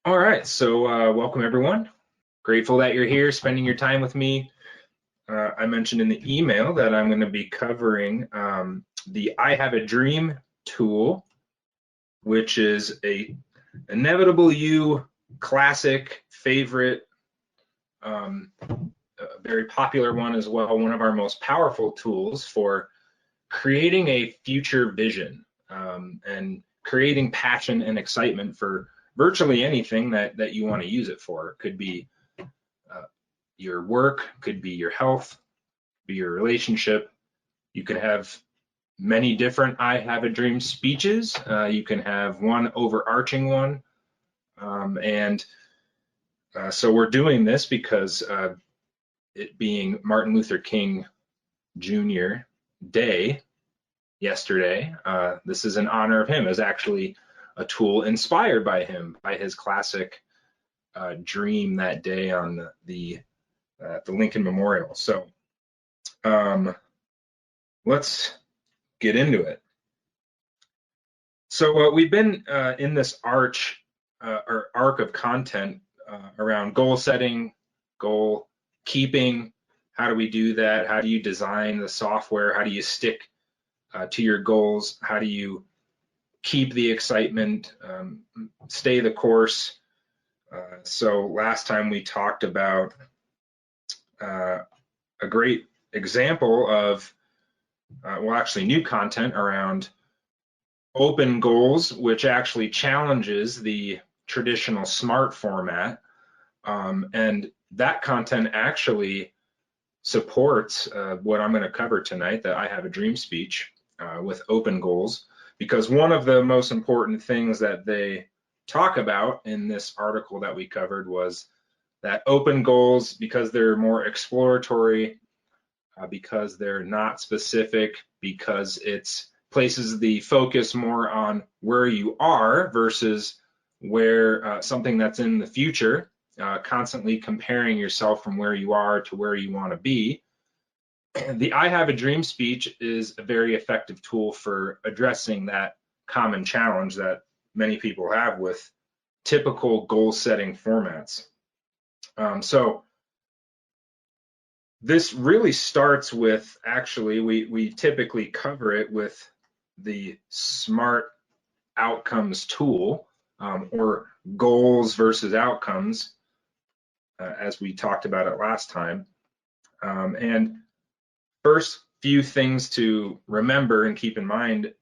All right, so welcome everyone. Grateful that you're here spending your time with me. I mentioned in the email that I'm going to be covering the I Have a Dream tool, which is a Inevitable You classic favorite, a very popular one as well, one of our most powerful tools for creating a future vision and creating passion and excitement for virtually anything that you want to use it for. It could be your work, could be your health, be your relationship. You can have many different I Have a Dream speeches. You can have one overarching one. And so we're doing this because it being Martin Luther King Jr. Day yesterday, this is in honor of him. It was actually a tool inspired by him, by his classic dream that day on the Lincoln Memorial. So let's get into it. So we've been in this arc of content around goal setting, goal keeping. How do we do that? How do you design the software? How do you stick to your goals? How do you keep the excitement, stay the course? So last time we talked about a great example of, actually new content around open goals, which actually challenges the traditional SMART format. And that content actually supports what I'm going to cover tonight, that I Have a Dream speech with open goals, because one of the most important things that they talk about in this article that we covered was that open goals, because they're more exploratory, because they're not specific, because it's places the focus more on where you are versus where something that's in the future, constantly comparing yourself from where you are to where you want to be. The I Have a Dream speech is a very effective tool for addressing that common challenge that many people have with typical goal setting formats. So this really starts with, actually, we typically cover it with the SMART outcomes tool, or goals versus outcomes, as we talked about it last time. And first few things to remember and keep in mind,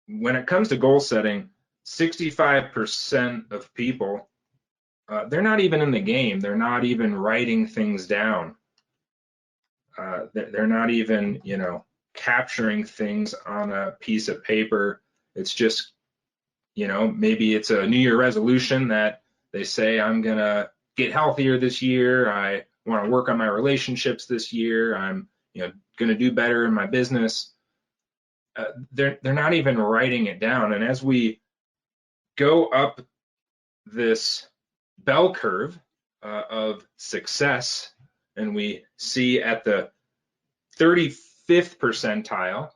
when it comes to goal setting, 65% of people, they're not even in the game. They're not even writing things down. They're not even, capturing things on a piece of paper. It's just, maybe it's a New Year resolution that they say, I'm going to get healthier this year. I want to work on my relationships this year. I'm, going to do better in my business. They're not even writing it down. And as we go up this bell curve of success, and we see at the 35th percentile,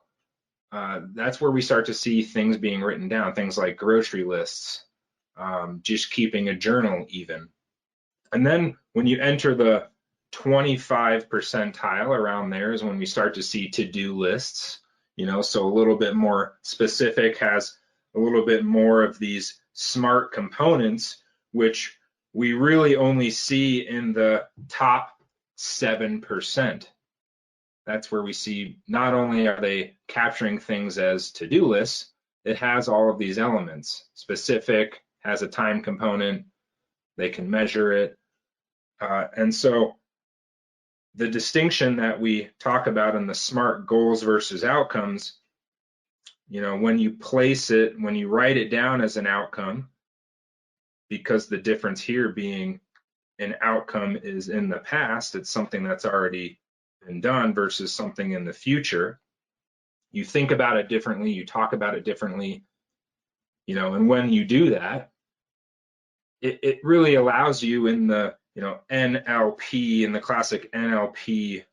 that's where we start to see things being written down, things like grocery lists, just keeping a journal even. And then when you enter the 25 percentile, around there is when we start to see to-do lists, so a little bit more specific, has a little bit more of these SMART components, which we really only see in the top 7%. That's where we see not only are they capturing things as to-do lists, it has all of these elements. Specific, has a time component, they can measure it. And so the distinction that we talk about in the SMART goals versus outcomes, when you place it, when you write it down as an outcome, because the difference here being an outcome is in the past, it's something that's already been done versus something in the future. You think about it differently, you talk about it differently, and when you do that, it really allows you in the, NLP, in the classic NLP,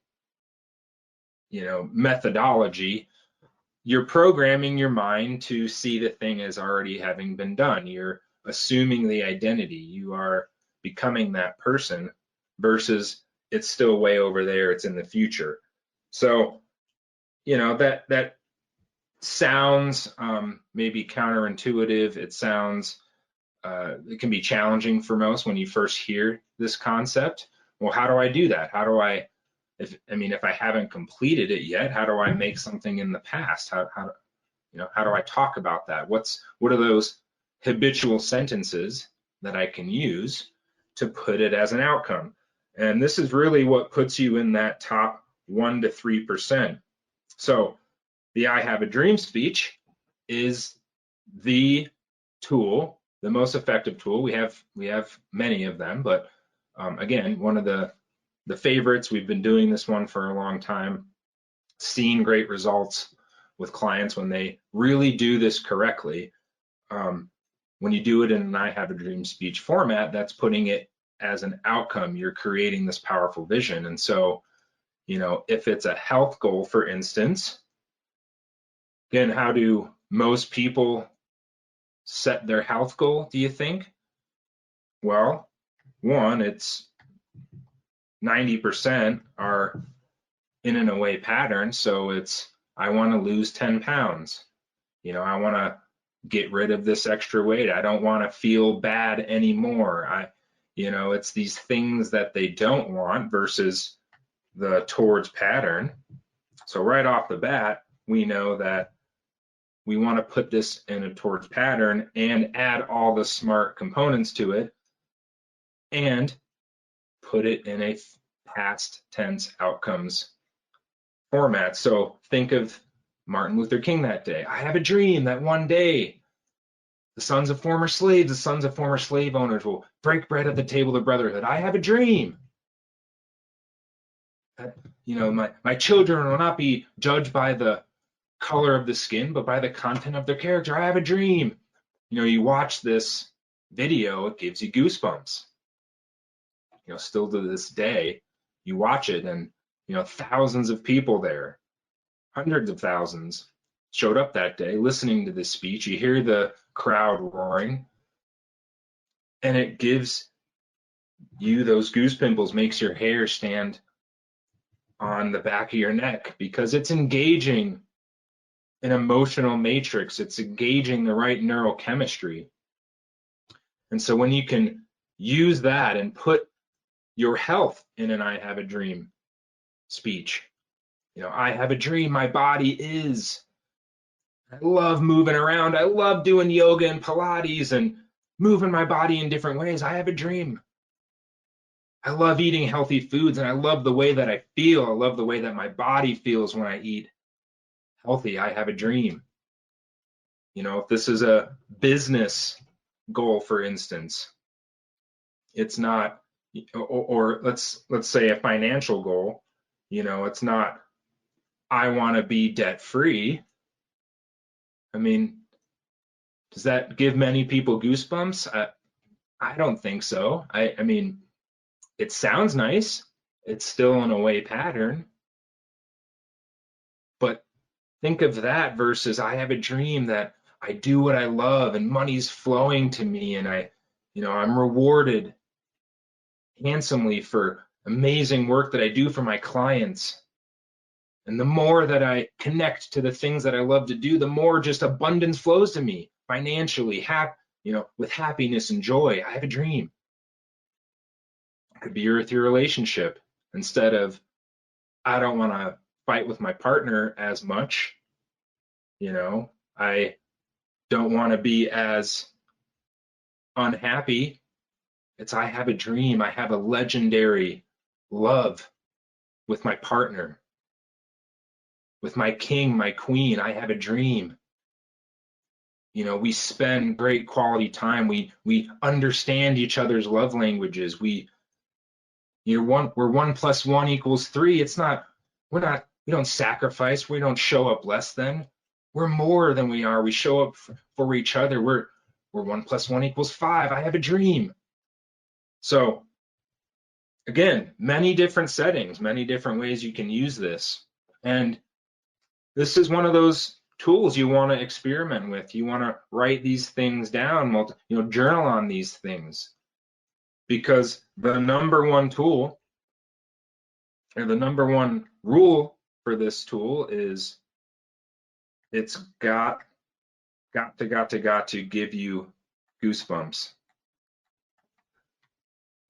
methodology, you're programming your mind to see the thing as already having been done. You're assuming the identity. You are becoming that person versus it's still way over there. It's in the future. So, that sounds maybe counterintuitive. It sounds it can be challenging for most when you first hear this concept. Well, how do I do that? How do I, if I haven't completed it yet, how do I make something in the past? How do I talk about that? What are those habitual sentences that I can use to put it as an outcome? And this is really what puts you in that top 1 to 3%. So the I have a dream speech is the tool, the most effective tool. We have many of them, but again, one of the favorites. We've been doing this one for a long time, seeing great results with clients when they really do this correctly. When you do it in an I have a dream speech format, that's putting it as an outcome. You're creating this powerful vision. And so, if it's a health goal, for instance, again, how do most people set their health goal, do you think? Well, one, it's 90% are in an away pattern. So it's, I want to lose 10 pounds. I want to get rid of this extra weight. I don't want to feel bad anymore. It's these things that they don't want versus the towards pattern. So right off the bat, we know that we want to put this in a towards pattern and add all the smart components to it and put it in a past tense outcomes format. So think of Martin Luther King that day. I have a dream that one day the sons of former slaves, the sons of former slave owners will break bread at the table of brotherhood. I have a dream. My children will not be judged by the color of the skin, but by the content of their character. I have a dream. You watch this video, it gives you goosebumps. Still to this day, you watch it and, thousands of people there, hundreds of thousands showed up that day listening to this speech. You hear the crowd roaring and it gives you those goose pimples, makes your hair stand on the back of your neck because it's engaging an emotional matrix. It's engaging the right neurochemistry. And so when you can use that and put your health in an I have a dream speech, I have a dream, my body is. I love moving around. I love doing yoga and Pilates and moving my body in different ways. I have a dream. I love eating healthy foods and I love the way that I feel. I love the way that my body feels when I eat healthy. I have a dream. If this is a business goal, for instance, it's not, or let's say a financial goal, it's not, I want to be debt free. Does that give many people goosebumps? I don't think so. It sounds nice. It's still an away pattern. But think of that versus I have a dream that I do what I love and money's flowing to me and I'm rewarded handsomely for amazing work that I do for my clients. And the more that I connect to the things that I love to do, the more just abundance flows to me financially, with happiness and joy. I have a dream. It could be with your relationship. Instead of, I don't want to fight with my partner as much, I don't want to be as unhappy. It's, I have a dream. I have a legendary love with my partner, with my king, my queen. I have a dream. We spend great quality time. We understand each other's love languages. We're 1 + 1 = 3. We don't sacrifice. We don't show up less than. We're more than we are. We show up for each other. We're 1 + 1 = 5. I have a dream. So again, many different settings, many different ways you can use this. And this is one of those tools you want to experiment with. You want to write these things down, journal on these things, because the number one tool, or the number one rule for this tool, is it's got to give you goosebumps.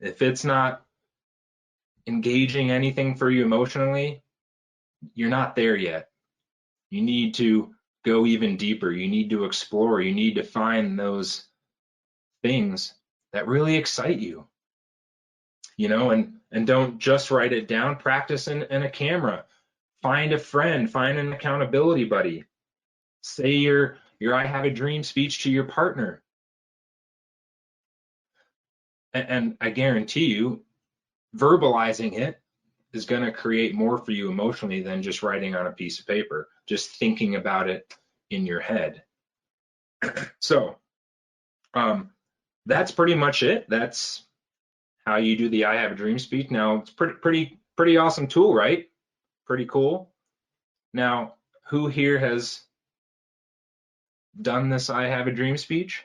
If it's not engaging anything for you emotionally, you're not there yet. You need to go even deeper. You need to explore. You need to find those things that really excite you, and don't just write it down. Practice in a camera. Find a friend, find an accountability buddy. Say your I have a dream speech to your partner. And I guarantee you, verbalizing it is going to create more for you emotionally than just writing on a piece of paper, just thinking about it in your head. So that's pretty much it. That's how you do the I have a dream speech. Now, it's pretty awesome tool, right? Pretty cool. Now, who here has done this I have a dream speech?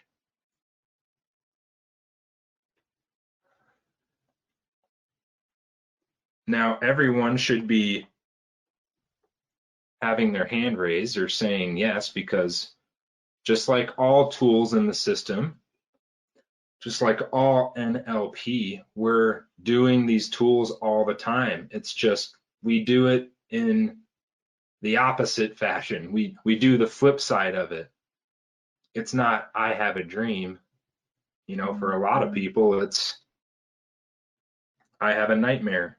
Now, everyone should be having their hand raised or saying yes, because just like all tools in the system, just like all NLP, we're doing these tools all the time. It's just we do it in the opposite fashion. We do the flip side of it. It's not I have a dream. For a lot of people, it's I have a nightmare.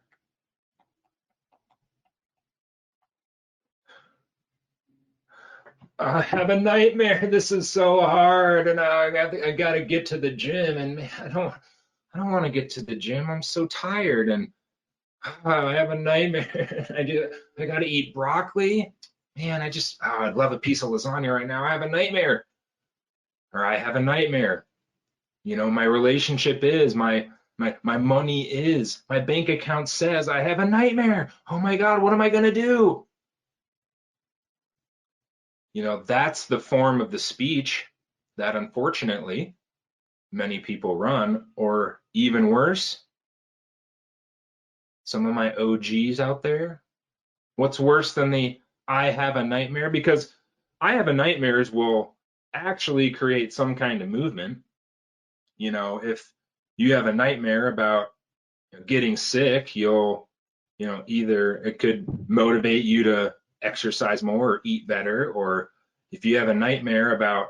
I have a nightmare. This is so hard, and I got to get to the gym, and man, I don't want to get to the gym. I'm so tired, and I have a nightmare. I got to eat broccoli. Man, I'd love a piece of lasagna right now. I have a nightmare. Or I have a nightmare. My relationship is, my money is, my bank account says I have a nightmare. Oh my God, what am I going to do? That's the form of the speech that unfortunately many people run, or even worse, some of my OGs out there. What's worse than the I have a nightmare? Because I have a nightmares will actually create some kind of movement. If you have a nightmare about getting sick, you'll, either it could motivate you to exercise more or eat better, or if you have a nightmare about,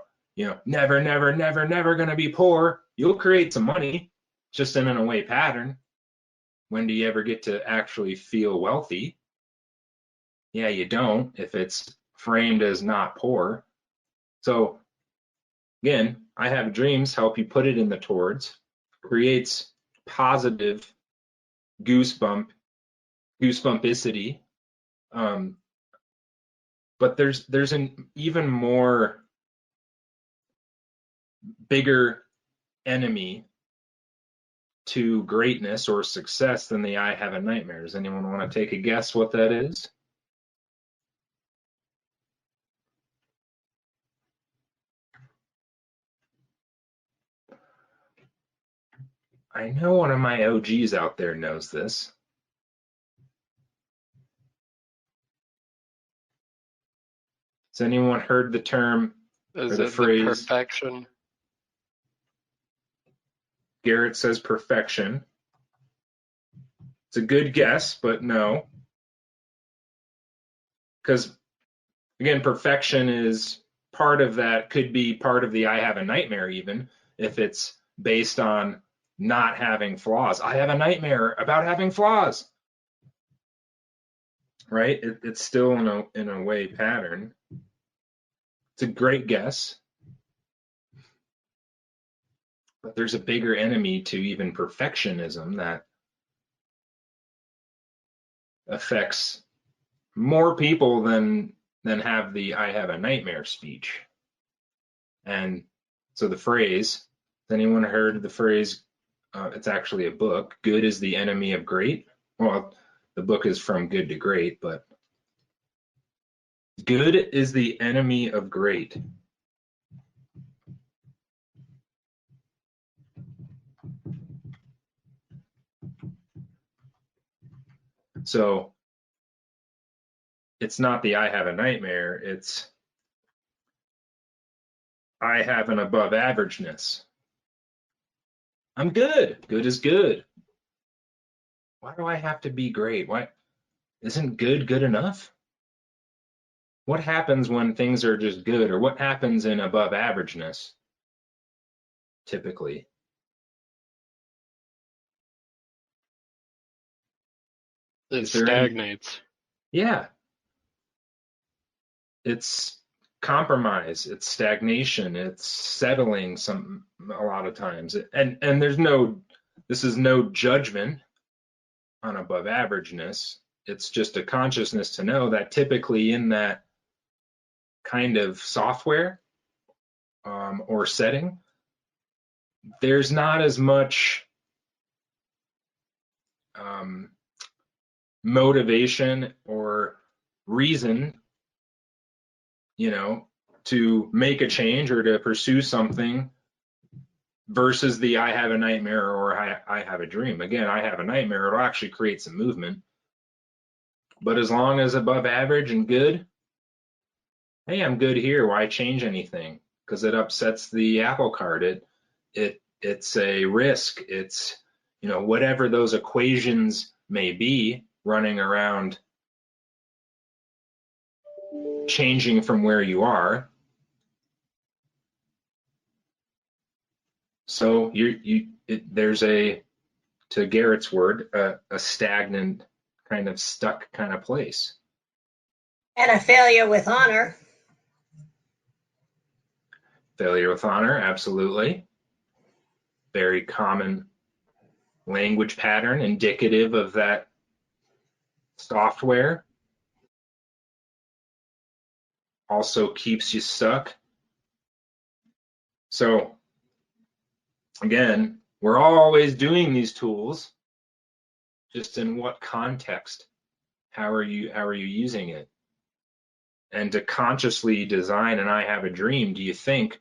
never, never, never, never going to be poor, you'll create some money, just in an away pattern. When do you ever get to actually feel wealthy? Yeah, you don't, if it's framed as not poor. So again, I have dreams, help you put it in the towards, creates positive goosebumpicity. But there's an even more bigger enemy to greatness or success than the I have a nightmare. Does anyone want to take a guess what that is? I know one of my OGs out there knows this. Has anyone heard the term or the phrase? Perfection? Garrett says perfection. It's a good guess, but no. Because again, perfection is part of that, could be part of the I have a nightmare, even if it's based on not having flaws. I have a nightmare about having flaws. Right? It's still in a way pattern. It's a great guess. But there's a bigger enemy to even perfectionism that affects more people than have the I have a nightmare speech. And so the phrase, has anyone heard the phrase, it's actually a book, good is the enemy of great? Well, the book is From Good to Great, but Good is the enemy of great. So it's not the I have a nightmare, it's I have an above averageness. I'm good. Good is good. Why do I have to be great? Why isn't good good enough? What happens when things are just good, or what happens in above averageness typically? It Is there any? stagnates. Yeah, it's compromise, it's stagnation, it's settling a lot of times. And there's no, this is no judgment on above averageness. It's just a consciousness to know that typically in that kind of software or setting, there's not as much um, motivation or reason, to make a change or to pursue something versus the I have a nightmare or I have a dream. Again, I have a nightmare, it'll actually create some movement. But as long as above average and good, hey, I'm good here. Why change anything? Because it upsets the apple cart. It's a risk. It's, whatever those equations may be running around changing from where you are. So there's to Garrett's word, a stagnant kind of stuck kind of place. And a failure with honor. Failure with honor, absolutely. Very common language pattern indicative of that software. Also keeps you stuck. So again, we're always doing these tools, just in what context? How are you using it? And to consciously design an I have a dream, do you think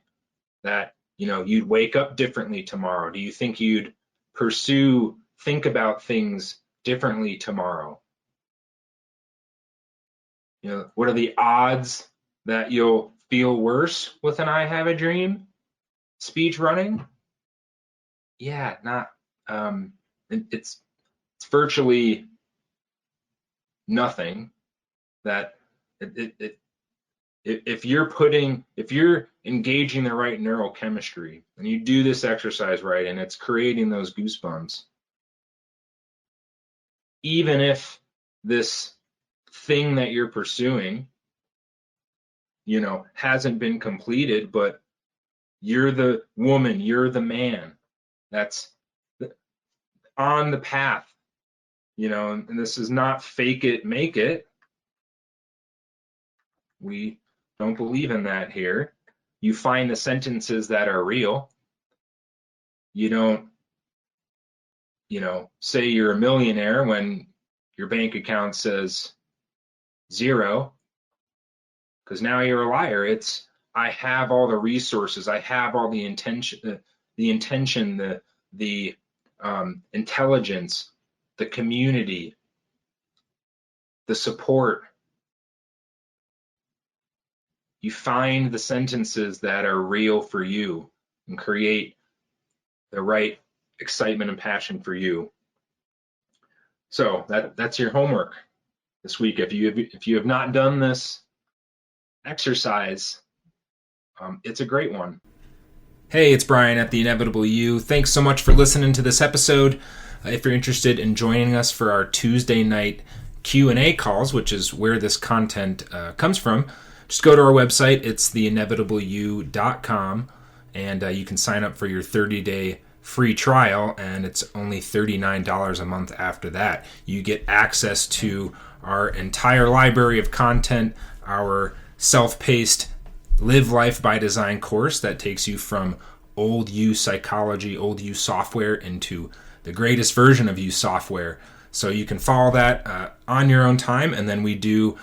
that, you'd wake up differently tomorrow? Do you think you'd think about things differently tomorrow? What are the odds that you'll feel worse with an I have a dream speech running? Yeah, not, it's virtually nothing. That if you're engaging the right neurochemistry and you do this exercise right and it's creating those goosebumps, even if this thing that you're pursuing, hasn't been completed, but you're the woman, you're the man that's on the path, and this is not fake it, make it. We don't believe in that here. You find the sentences that are real. You don't, say you're a millionaire when your bank account says zero, because now you're a liar. It's, I have all the resources, I have all the intention, the intelligence, the community, the support. You find the sentences that are real for you and create the right excitement and passion for you. So that's your homework this week. If you have not done this exercise, it's a great one. Hey, it's Brian at The Inevitable You. Thanks so much for listening to this episode. If you're interested in joining us for our Tuesday night Q&A calls, which is where this content comes from, just go to our website. It's theinevitableyou.com, and you can sign up for your 30-day free trial, and it's only $39 a month after that. You get access to our entire library of content, our self-paced Live Life by Design course that takes you from old you psychology, old you software into the greatest version of you software. So you can follow that on your own time, and then we do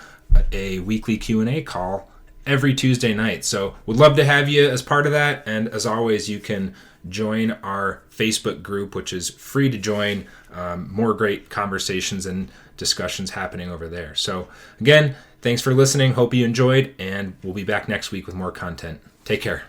a weekly Q&A call every Tuesday night. So would love to have you as part of that. And as always, you can join our Facebook group, which is free to join. More great conversations and discussions happening over there. So again, thanks for listening. Hope you enjoyed, and we'll be back next week with more content. Take care.